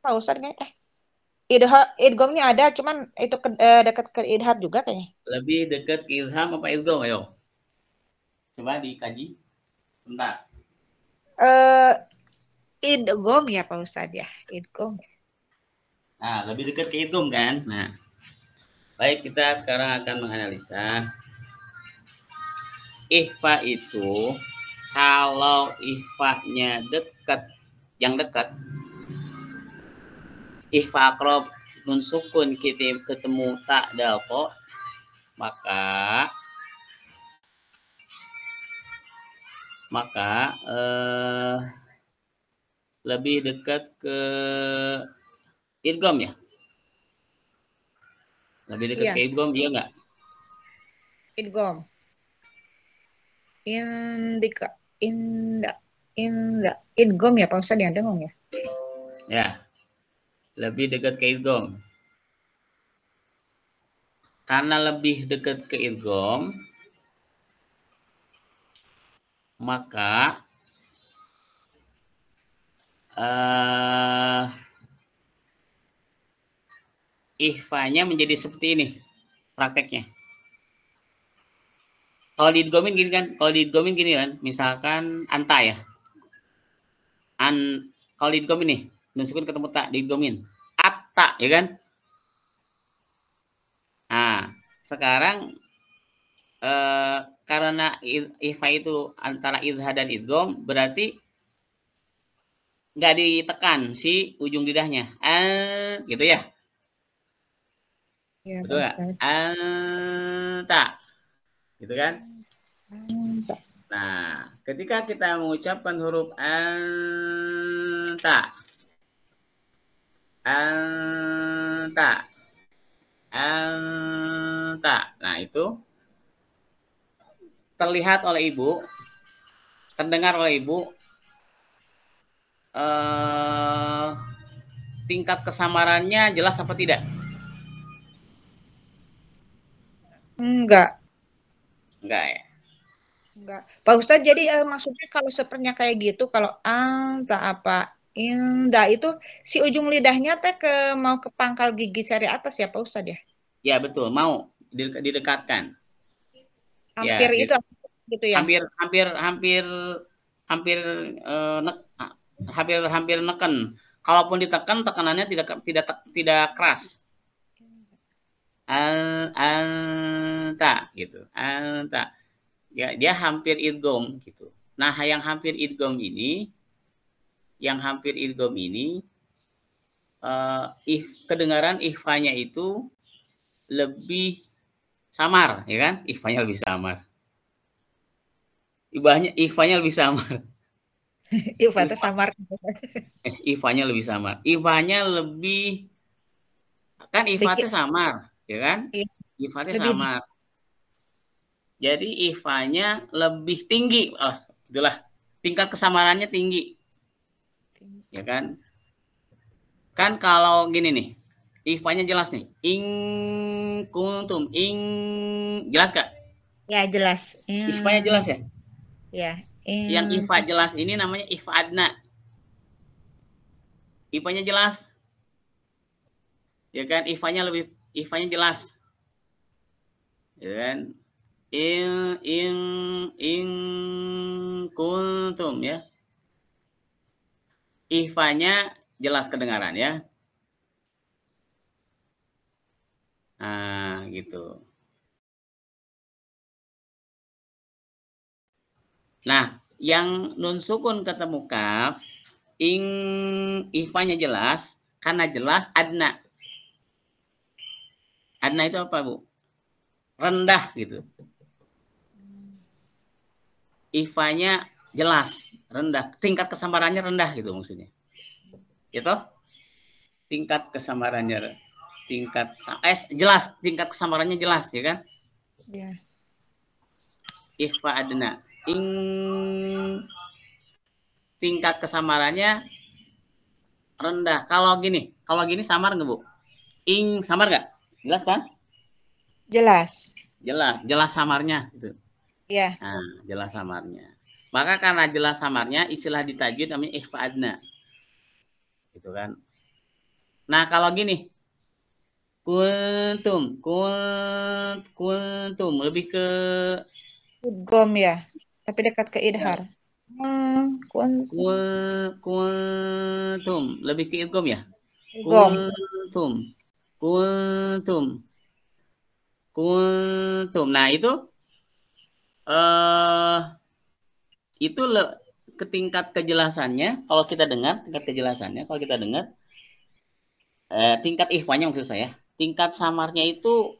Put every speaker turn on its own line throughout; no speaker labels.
Pak Ustadz kayaknya. Idgomnya ada, cuman itu dekat ke idhar juga kayaknya.
Lebih dekat ke ilham apa idgham? Ayo. Coba dikaji. Bentar.
Eh idgom ya Pak Ustadz ya, idgom.
Nah, lebih dekat ke idgham kan? Nah, baik kita sekarang akan menganalisa ikhfa itu kalau ikhfa-nya dekat, yang dekat, ikhfa akrob nun sukun kita ketemu tak dalko, maka lebih dekat ke idgham ya, lebih dekat ke
Iya,
idgham, iya nggak?
idgom. Indika, inda, inda, idgom ya Pak Ustadz ya, dengung ya.
Ya, lebih dekat ke idgham. Karena lebih dekat ke idgham, maka ikhfanya menjadi seperti ini prakteknya. Kalau diidghamin gini kan, misalkan anta ya. Kalau diidghamin nih, nun sukun ketemu tak diidghamin. Atta ya kan? Nah, sekarang karena ikhfa itu antara idhar dan idgham, berarti nggak ditekan si ujung lidahnya. Gitu ya.
Iya Pak
Betul nggak?
Ustadz.
Anta. Gitu kan?
Anta.
Nah, ketika kita mengucapkan huruf anta, anta, anta. Nah, itu terlihat oleh ibu, terdengar oleh ibu, tingkat kesamarannya jelas apa tidak?
Enggak,
Enggak ya?
enggak. Pak Ustadz jadi maksudnya kalau sepertinya kayak gitu, kalau anta apa inda itu si ujung lidahnya teh mau ke pangkal gigi seri atas ya Pak Ustadz ya?
Ya betul, mau didekatkan.
Hampir
Ya,
itu gitu ya.
hampir hampir hampir hampir hampir hampir neken. Kalaupun ditekan, tekanannya tidak keras. Anta gitu. Anta. Ya, dia hampir idgham gitu. Nah, yang hampir idgham ini, kedengaran ikhfanya itu lebih samar, ya kan? Ikhfanya lebih samar. Ikhfanya lebih samar.
Ifatnya
Ikhfa,
samar.
ikhfanya lebih samar. Ikhfanya lebih, kan ikhfatnya
Dikit.
samar, ya kan?
Iya,
Ikhfatnya
lebih
samar. Jadi ikhfanya lebih tinggi. Oh, itulah tingkat kesamarannya tinggi, ya kan? Kan kalau gini nih, ikhfanya jelas nih. Ing kuntum, jelas gak?
ya jelas.
Ikhfanya jelas ya.
Ya.
Yang ikhfa jelas ini namanya ikhfa adna. Ikhfanya jelas, ya kan? Ikhfanya jelas, ya kan? In kuntum ya. Ikhfanya jelas kedengaran ya. Nah, gitu. Nah, yang nun sukun ketemu kaf, ikhfanya jelas, karena jelas adna. Adna itu apa, Bu? Rendah gitu. Ikhfanya jelas, rendah. Tingkat kesamarannya rendah gitu maksudnya. Gitu? Tingkat kesamarannya jelas, tingkat kesamarannya jelas ya kan?
Ya.
Ikhfa adna. Tingkat kesamarannya rendah. Kalau gini samar nggak, Bu? Samar nggak? Jelas kan?
Jelas.
Jelas samarnya gitu.
Ya.
Nah, jelas samarnya. Maka karena jelas samarnya, istilah di tajwid namanya ikhfa adna. Gitu kan. Nah, kalau gini, kuntum lebih ke
Idgom ya, tapi dekat ke idhar.
ya,
Kuntum.
kuntum lebih ke idgham ya.
Idgom.
Kuntum, kuntum, kuntum. Nah, eh itu ke tingkat kejelasannya. Kalau kita dengar tingkat kejelasannya, kalau kita dengar tingkat ikhwanya maksud saya, tingkat samarnya itu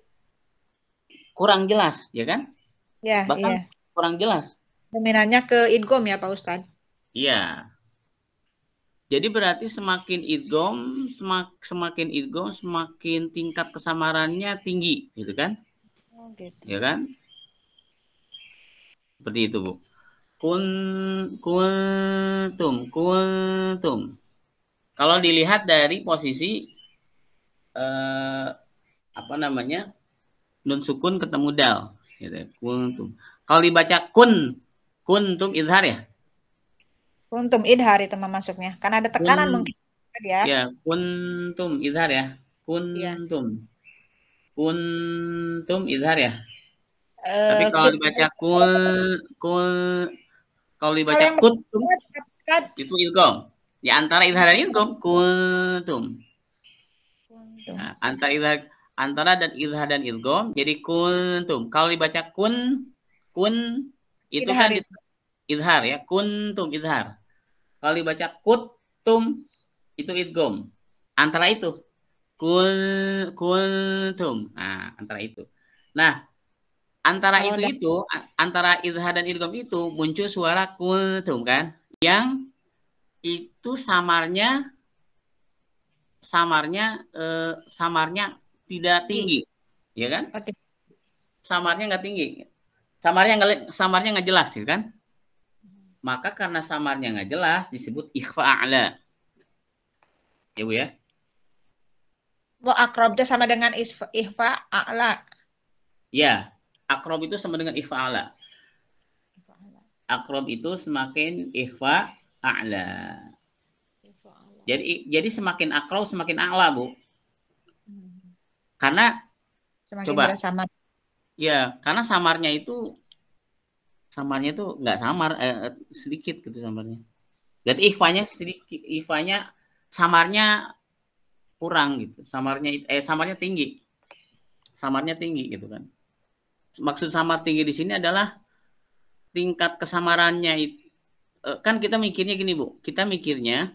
kurang jelas, ya kan?
Ya,
Bahkan
iya.
kurang jelas.
Dominannya ke idgom ya, Pak Ustadz.
Iya. Jadi berarti semakin idgham, semakin tingkat kesamarannya tinggi, gitu kan?
Oh, gitu.
Ya kan? Seperti itu, Bu. Kun kuntum. Kalau dilihat dari posisi eh, apa namanya? Nun sukun ketemu dal, gitu. Kuntum. Kalau dibaca kuntum izhar ya?
Kuntum idhar itu mah masuknya. Karena ada
Kun
tekanan mungkin ya.
ya, kuntum izhar ya.
Iya.
Kuntum. Kuntum izhar ya. Tapi
Eh,
kalau
cip-
dibaca kul kalau
kalau
dibaca
yang
kuntum
Ustadz,
itu idgham. Ya antara izhar dan idgham kuntum.
kuntum.
Nah, antara dan izhar dan idgham jadi kuntum. Kalau dibaca kun itu kan
Idhar itu.
izhar ya, kuntum izhar. Kalau dibaca kutum itu idgham. Antara itu kuntum. Nah, antara itu. Nah,
Kalau udah
antara izhar dan idgham itu muncul suara kuntum kan, yang itu samarnya samarnya tidak
tinggi.
tinggi, ya kan?
Oh, tinggi.
Samarnya nggak tinggi, samarnya nggak jelas, ya kan? Maka karena samarnya nggak jelas disebut ikhfa a'la, ya Bu ya.
Mau akrobnya sama dengan ihfa a'la.
Ya, akrob itu sama dengan ikhfa a'la.
Ihfa a'la.
Akrob itu semakin ikhfa a'la.
Ihfa a'la.
Jadi semakin akrob semakin a'la, Bu.
Hmm.
Karena
Semakin
coba
jelas sama.
ya, karena samarnya itu nggak samar, sedikit gitu samarnya. Jadi ikhfanya sedikit, ikhfanya samarnya kurang gitu. Samarnya tinggi. Samarnya tinggi gitu kan. Maksud samar tinggi di sini adalah tingkat kesamarannya itu. Kan kita mikirnya gini, Bu. Kita mikirnya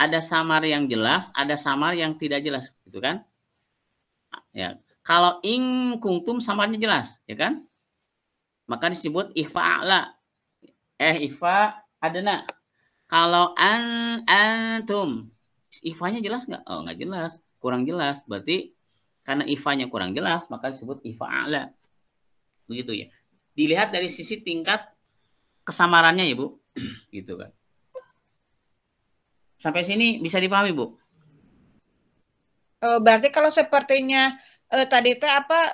ada samar yang jelas, ada samar yang tidak jelas gitu kan. Ya. Kalau ing kungtum samarnya jelas, ya kan? Maka disebut ikhfa a'la. Ikhfa adna. Kalau antum, ifanya jelas nggak? Oh, nggak jelas, kurang jelas. Berarti karena ifanya kurang jelas, maka disebut ifa a'la. Begitu ya. Dilihat dari sisi tingkat kesamarannya ya, Bu. Gitu kan. Sampai sini bisa dipahami, Bu?
Berarti kalau sepertinya tadi teh apa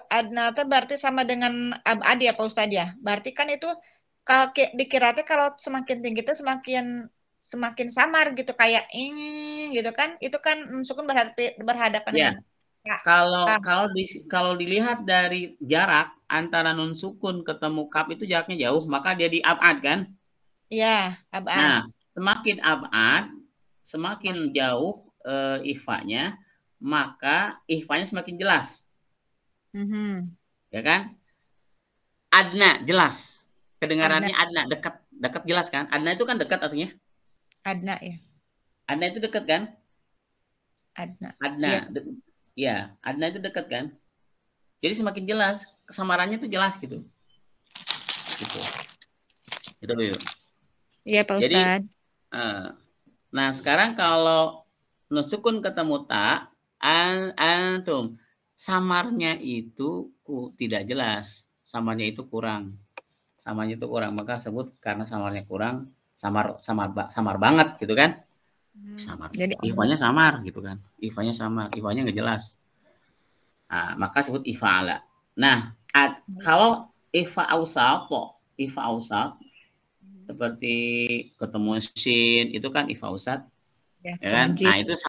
adna teh berarti sama dengan abad ya Pak Ustadz ya. Berarti kan itu kalau dikira teh kalau semakin tinggi itu semakin semakin samar gitu kayak gitu kan. Itu kan sukun berhadapan dengan
Ya.
kak.
Kalau
Kak.
kalau di, kalau dilihat dari jarak antara nun sukun ketemu kaf itu jaraknya jauh, maka dia di abad kan?
Ya, abad.
Nah, semakin abad, semakin
Mak
jauh ihfanya, maka ihfanya semakin jelas,
mhm.
ya kan? Adna jelas,
Adna,
kedengarannya adna dekat, dekat jelas kan? Adna itu kan dekat artinya.
adna ya.
Adna itu dekat kan?
Adna.
Adna,
Iya.
ya, adna itu dekat kan? Jadi semakin jelas, kesamarannya itu jelas gitu, gitu. Itu dulu.
Iya Pak
Jadi,
Ustadz.
eh, nah sekarang kalau nusukun ketemu tak, antum, samarnya itu tidak jelas, samarnya itu kurang, samarnya itu kurang, maka sebut karena samarnya kurang, samar banget gitu kan, samar,
Jadi
ihwanya samar gitu kan, ihwanya samar, ihwanya nggak jelas, nah, maka sebut ifa'ala. Nah, kalau ifa ausat seperti ketemu sin itu kan ifa ausat,
ya
ya kan,
tamjid.
nah itu